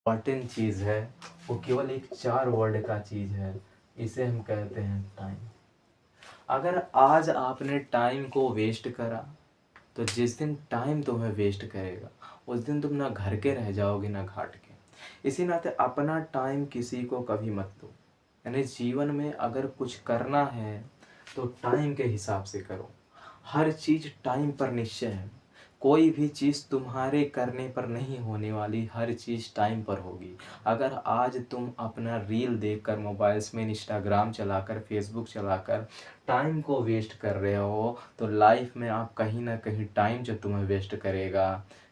Important चीज़ है, वो केवल एक 4 वर्ड का चीज़ है। इसे हम कहते हैं टाइम। अगर आज आपने टाइम को वेस्ट करा, तो जिस दिन टाइम तुम्हें वेस्ट करेगा, उस दिन तुम ना घर के रह जाओगे ना घाट के। इसी नाते अपना टाइम किसी को कभी मत दो। यानी जीवन में अगर कुछ करना है तो टाइम के हिसाब से करो। हर चीज़ टाइम पर निश्चय है। कोई भी चीज़ तुम्हारे करने पर नहीं होने वाली, हर चीज़ टाइम पर होगी। अगर आज तुम अपना रील देखकर, मोबाइल्स में इंस्टाग्राम चलाकर, फेसबुक चलाकर टाइम को वेस्ट कर रहे हो, तो लाइफ में आप कहीं ना कहीं टाइम जब तुम्हें वेस्ट करेगा,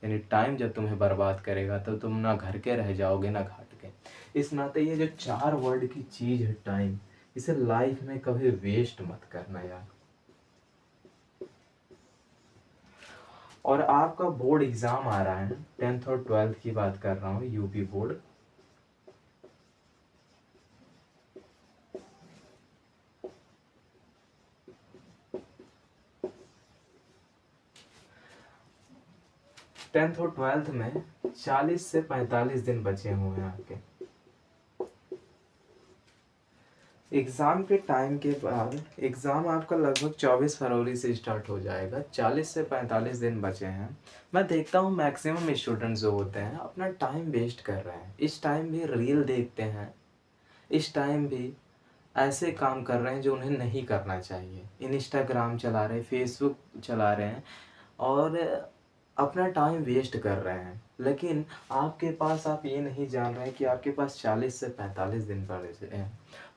यानी टाइम जब तुम्हें बर्बाद करेगा, तो तुम ना घर के रह जाओगे ना घाट के। इस नाते ये जो 4 वर्ड की चीज़ है टाइम, इसे लाइफ में कभी वेस्ट मत करना यार। और आपका बोर्ड एग्ज़ाम आ रहा है, 10th और 12th की बात कर रहा हूँ, यूपी बोर्ड। टेंथ और 12th में 40 से 45 दिन बचे हुए हैं आपके। एग्ज़ाम के टाइम के बाद एग्ज़ाम आपका लगभग 24 फरवरी से स्टार्ट हो जाएगा। 40 से 45 दिन बचे हैं। मैं देखता हूँ मैक्सिमम स्टूडेंट्स जो होते हैं अपना टाइम वेस्ट कर रहे हैं। इस टाइम भी रील देखते हैं, इस टाइम भी ऐसे काम कर रहे हैं जो उन्हें नहीं करना चाहिए। इंस्टाग्राम चला रहे हैं, फेसबुक चला रहे हैं और अपना टाइम वेस्ट कर रहे हैं। लेकिन आपके पास, आप ये नहीं जान रहे हैं कि आपके पास 40 से 45 दिन पड़े हैं।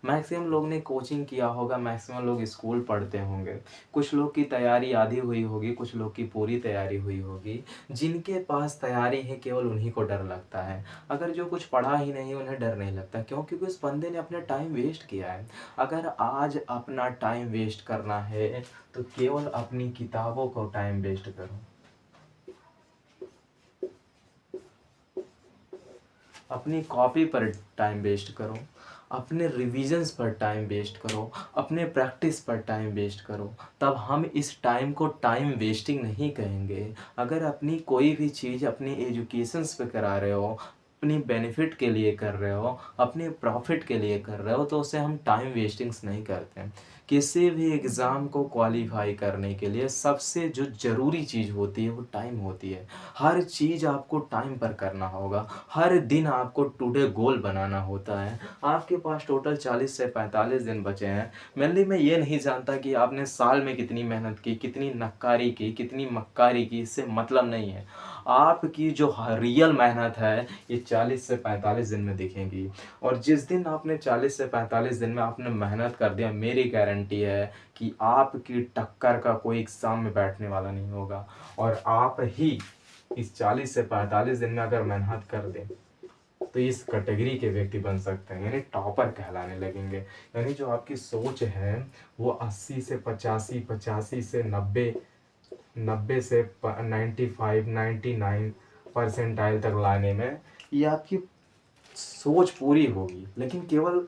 मैक्सिमम लोग ने कोचिंग किया होगा, मैक्सिमम लोग स्कूल पढ़ते होंगे, कुछ लोग की तैयारी आधी हुई होगी, कुछ लोग की पूरी तैयारी हुई होगी। जिनके पास तैयारी है केवल उन्हीं को डर लगता है। अगर जो कुछ पढ़ा ही नहीं उन्हें डर नहीं लगता, क्योंकि उस बंदे ने अपना टाइम वेस्ट किया है। अगर आज अपना टाइम वेस्ट करना है तो केवल अपनी किताबों को टाइम वेस्ट करो, अपनी कॉपी पर टाइम वेस्ट करो, अपने रिविजन्स पर टाइम वेस्ट करो, अपने प्रैक्टिस पर टाइम वेस्ट करो। तब हम इस टाइम को टाइम वेस्टिंग नहीं कहेंगे। अगर अपनी कोई भी चीज़ अपनी एजुकेशंस पे करा रहे हो, अपनी बेनिफिट के लिए कर रहे हो, अपने प्रॉफिट के लिए कर रहे हो, तो उसे हम टाइम वेस्टिंग्स नहीं करते हैं। किसी भी एग्ज़ाम को क्वालिफाई करने के लिए सबसे जो ज़रूरी चीज़ होती है वो टाइम होती है। हर चीज़ आपको टाइम पर करना होगा। हर दिन आपको टुडे गोल बनाना होता है। आपके पास टोटल 40 से 45 दिन बचे हैं। मेनली मैं ये नहीं जानता कि आपने साल में कितनी मेहनत की, कितनी नक्कारी की, कितनी मक्कारी की, इससे मतलब नहीं है। आपकी जो रियल मेहनत है ये 40 से 45 दिन में दिखेगी। और जिस दिन आपने 40 से 45 दिन में आपने मेहनत कर दिया, मेरी गारंटी है कि आपकी टक्कर का कोई एग्ज़ाम में बैठने वाला नहीं होगा। और आप ही इस 40 से 45 दिन में अगर मेहनत कर दें तो इस कैटेगरी के व्यक्ति बन सकते हैं, यानी टॉपर कहलाने लगेंगे। यानी जो आपकी सोच है वो 80 से 85, 85 से 90, 90 से 95, 99 परसेंटाइल तक लाने में ये आपकी सोच पूरी होगी। लेकिन केवल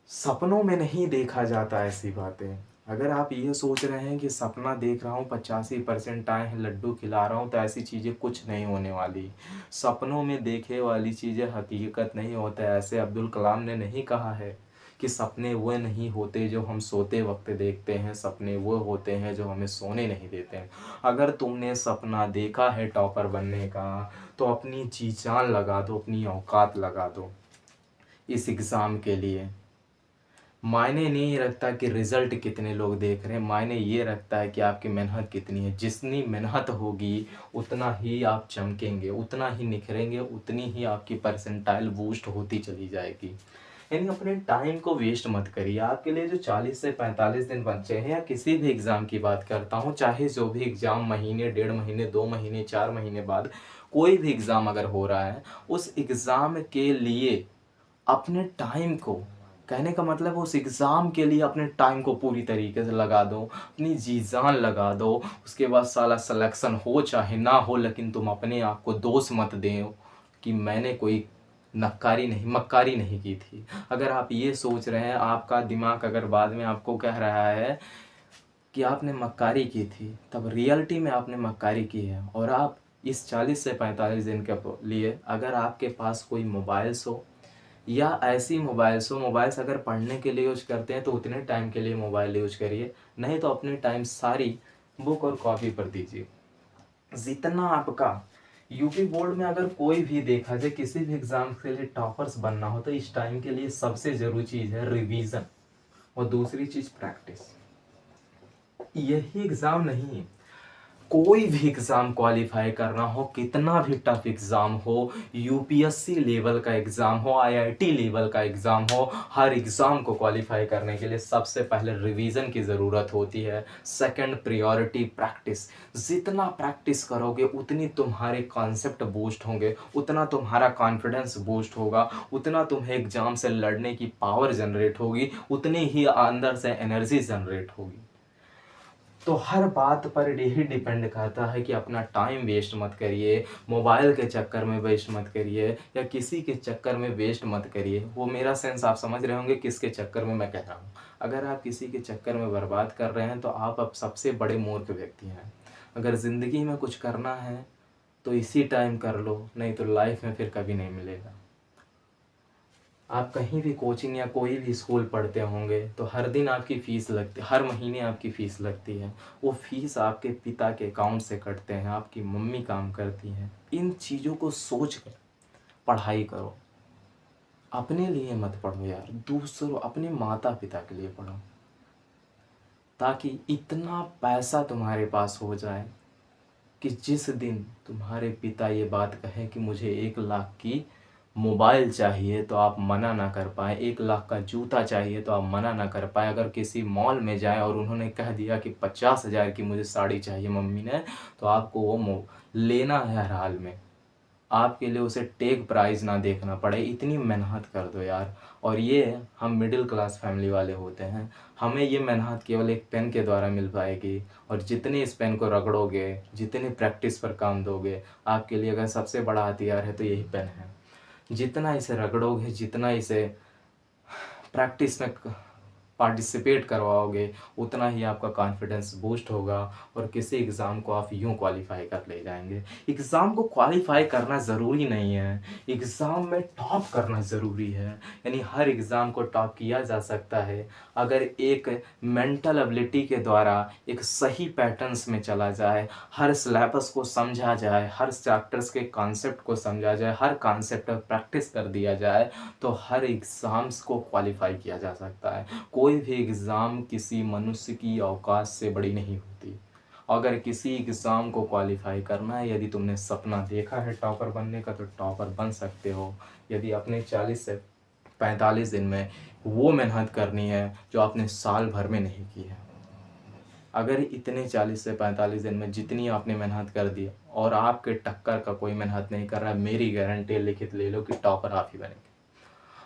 सपनों में नहीं देखा जाता ऐसी बातें। अगर आप ये सोच रहे हैं कि सपना देख रहा हूँ, 85% आए हैं, लड्डू खिला रहा हूँ, तो ऐसी चीज़ें कुछ नहीं होने वाली। सपनों में देखे वाली चीज़ें हकीकत नहीं होता है। ऐसे अब्दुल कलाम ने नहीं कहा है कि सपने वो नहीं होते जो हम सोते वक्त देखते हैं, सपने वो होते हैं जो हमें सोने नहीं देते हैं। अगर तुमने सपना देखा है टॉपर बनने का, तो अपनी जी जान लगा दो, अपनी औकात लगा दो इस एग्ज़ाम के लिए। मायने नहीं रखता कि रिज़ल्ट कितने लोग देख रहे हैं, मायने ये रखता है कि आपकी मेहनत कितनी है। जितनी मेहनत होगी उतना ही आप चमकेंगे, उतना ही निखरेंगे, उतनी ही आपकी परसेंटाइल बूस्ट होती चली जाएगी। यानी अपने टाइम को वेस्ट मत करिए। आपके लिए जो 40 से 45 दिन बचे हैं, या किसी भी एग्ज़ाम की बात करता हूँ, चाहे जो भी एग्ज़ाम महीने, 1.5 महीने, 2 महीने, 4 महीने बाद कोई भी एग्ज़ाम अगर हो रहा है, उस एग्ज़ाम के लिए अपने टाइम को, कहने का मतलब उस एग्ज़ाम के लिए अपने टाइम को पूरी तरीके से लगा दो, अपनी जी जान लगा दो। उसके बाद साला सिलेक्शन हो चाहे ना हो, लेकिन तुम अपने आप को दोष मत दें कि मैंने कोई नक्कारी नहीं, मक्कारी नहीं की थी। अगर आप ये सोच रहे हैं, आपका दिमाग अगर बाद में आपको कह रहा है कि आपने मक्कारी की थी, तब रियलिटी में आपने मक्कारी की है। और आप इस 40 से 45 दिन के लिए अगर आपके पास कोई मोबाइल्स हो या ऐसी मोबाइल्स अगर पढ़ने के लिए यूज करते हैं तो उतने टाइम के लिए मोबाइल यूज करिए, नहीं तो अपने टाइम सारी बुक और कॉपी पर दीजिए। जितना आपका यूपी बोर्ड में अगर कोई भी देखा जाए किसी भी एग्जाम के लिए टॉपर्स बनना हो तो इस टाइम के लिए सबसे जरूरी चीज़ है रिवीजन और दूसरी चीज़ प्रैक्टिस। यही एग्ज़ाम नहीं है, कोई भी एग्ज़ाम क्वालिफाई करना हो, कितना भी टफ एग्ज़ाम हो, यूपीएससी लेवल का एग्ज़ाम हो, आईआईटी लेवल का एग्ज़ाम हो, हर एग्ज़ाम को क्वालिफाई करने के लिए सबसे पहले रिवीजन की ज़रूरत होती है। Second priority practice. जितना प्रैक्टिस करोगे उतनी तुम्हारे कॉन्सेप्ट बूस्ट होंगे, उतना तुम्हारा कॉन्फिडेंस बूस्ट होगा, उतना तुम्हें एग्ज़ाम से लड़ने की पावर जनरेट होगी, उतनी ही अंदर से एनर्जी जनरेट होगी। तो हर बात पर यही डिपेंड करता है कि अपना टाइम वेस्ट मत करिए, मोबाइल के चक्कर में वेस्ट मत करिए या किसी के चक्कर में वेस्ट मत करिए। वो मेरा सेंस आप समझ रहे होंगे किसके चक्कर में मैं कह रहा हूँ। अगर आप किसी के चक्कर में बर्बाद कर रहे हैं तो आप अब सबसे बड़े मूर्ख व्यक्ति हैं। अगर ज़िंदगी में कुछ करना है तो इसी टाइम कर लो, नहीं तो लाइफ में फिर कभी नहीं मिलेगा। आप कहीं भी कोचिंग या कोई भी स्कूल पढ़ते होंगे तो हर दिन आपकी फ़ीस लगती, हर महीने आपकी फ़ीस लगती है। वो फ़ीस आपके पिता के अकाउंट से कटते हैं, आपकी मम्मी काम करती हैं। इन चीज़ों को सोच कर पढ़ाई करो। अपने लिए मत पढ़ो यार, दूसरों अपने माता पिता के लिए पढ़ो, ताकि इतना पैसा तुम्हारे पास हो जाए कि जिस दिन तुम्हारे पिता ये बात कहें कि मुझे 1 लाख की मोबाइल चाहिए तो आप मना ना कर पाए, 1 लाख का जूता चाहिए तो आप मना ना कर पाए। अगर किसी मॉल में जाए और उन्होंने कह दिया कि 50,000 की मुझे साड़ी चाहिए मम्मी ने, तो आपको वो लेना है हर हाल में। आपके लिए उसे टेक प्राइस ना देखना पड़े, इतनी मेहनत कर दो यार। और ये हम मिडिल क्लास फैमिली वाले होते हैं, हमें ये मेहनत केवल एक पेन के द्वारा मिल पाएगी। और जितने इस पेन को रगड़ोगे, जितनी प्रैक्टिस पर काम दोगे, आपके लिए अगर सबसे बड़ा हथियार है तो यही पेन है। जितना इसे रगड़ोगे, जितना इसे प्रैक्टिस में पार्टिसिपेट करवाओगे, उतना ही आपका कॉन्फिडेंस बूस्ट होगा और किसी एग्ज़ाम को आप यूँ क्वालिफाई कर ले जाएंगे। एग्ज़ाम को क्वालिफाई करना ज़रूरी नहीं है, एग्ज़ाम में टॉप करना ज़रूरी है। यानी हर एग्ज़ाम को टॉप किया जा सकता है अगर एक मेंटल एबिलिटी के द्वारा एक सही पैटर्न्स में चला जाए, हर सिलेबस को समझा जाए, हर चैप्टर्स के कॉन्सेप्ट को समझा जाए, हर कॉन्सेप्ट पर प्रैक्टिस कर दिया जाए, तो हर एग्ज़ाम्स को क्वालिफाई किया जा सकता है। कोई भी एग्ज़ाम किसी मनुष्य की औकात से बड़ी नहीं होती। अगर किसी एग्ज़ाम को क्वालिफाई करना है, यदि तुमने सपना देखा है टॉपर बनने का, तो टॉपर बन सकते हो। यदि अपने 40 से 45 दिन में वो मेहनत करनी है जो आपने साल भर में नहीं की है। अगर इतने 40 से 45 दिन में जितनी आपने मेहनत कर दी और आपके टक्कर का कोई मेहनत नहीं कर रहा है, मेरी गारंटी लिखित ले लो कि टॉपर आप ही बनेंगे।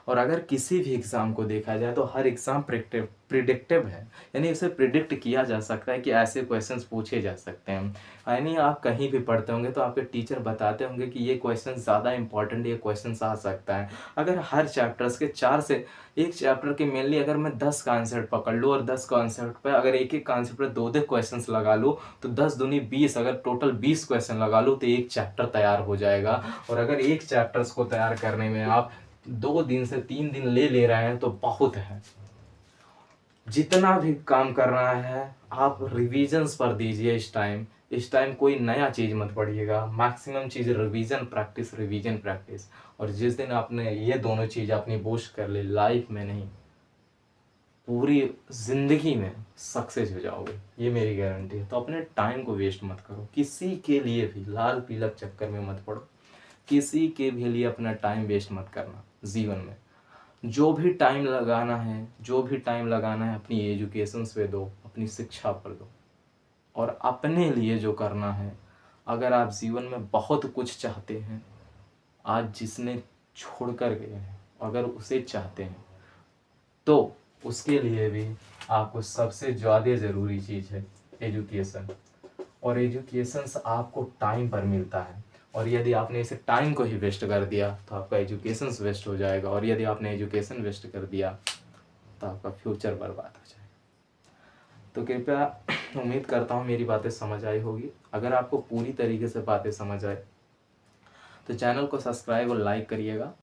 और अगर किसी भी एग्ज़ाम को देखा जाए तो हर एग्ज़ाम प्रिडिक्टिव है, यानी उसे प्रिडिक्ट किया जा सकता है कि ऐसे क्वेश्चंस पूछे जा सकते हैं। यानी आप कहीं भी पढ़ते होंगे तो आपके टीचर बताते होंगे कि ये क्वेश्चन ज़्यादा इंपॉर्टेंट, ये क्वेश्चन आ सकता है। अगर हर चैप्टर्स के 4 से एक चैप्टर के मेनली अगर मैं 10 कॉन्सेप्ट पकड़ लूँ और 10 कॉन्सेप्ट पर अगर एक कॉन्सेप्ट पर 2 क्वेश्चन लगा लूँ तो 10 दूनी 20, अगर टोटल 20 क्वेश्चन लगा लूँ तो एक चैप्टर तैयार हो जाएगा। और अगर एक चैप्टर्स को तैयार करने में आप 2 दिन से 3 दिन ले रहे हैं तो बहुत है। जितना भी काम करना है आप रिवीजन्स पर दीजिए। इस टाइम कोई नया चीज़ मत पढ़िएगा, मैक्सिमम चीज़ रिवीजन प्रैक्टिस, रिवीजन प्रैक्टिस। और जिस दिन आपने ये दोनों चीज़ अपनी बूस्ट कर ली, लाइफ में नहीं पूरी ज़िंदगी में सक्सेस हो जाओगे, ये मेरी गारंटी है। तो अपने टाइम को वेस्ट मत करो, किसी के लिए भी लाल पीलक चक्कर में मत पड़ो, किसी के भी लिए अपना टाइम वेस्ट मत करना। जीवन में जो भी टाइम लगाना है, जो भी टाइम लगाना है अपनी एजुकेशंस पे दो, अपनी शिक्षा पर दो। और अपने लिए जो करना है, अगर आप जीवन में बहुत कुछ चाहते हैं, आज जिसने छोड़ कर गए हैं अगर उसे चाहते हैं तो उसके लिए भी आपको सबसे ज़्यादा ज़रूरी चीज़ है एजुकेशन। और एजुकेशंस आपको टाइम पर मिलता है, और यदि आपने इसे टाइम को ही वेस्ट कर दिया तो आपका एजुकेशंस वेस्ट हो जाएगा, और यदि आपने एजुकेशन वेस्ट कर दिया तो आपका फ्यूचर बर्बाद हो जाएगा। तो कृपया उम्मीद करता हूँ मेरी बातें समझ आई होगी। अगर आपको पूरी तरीके से बातें समझ आए तो चैनल को सब्सक्राइब और लाइक करिएगा।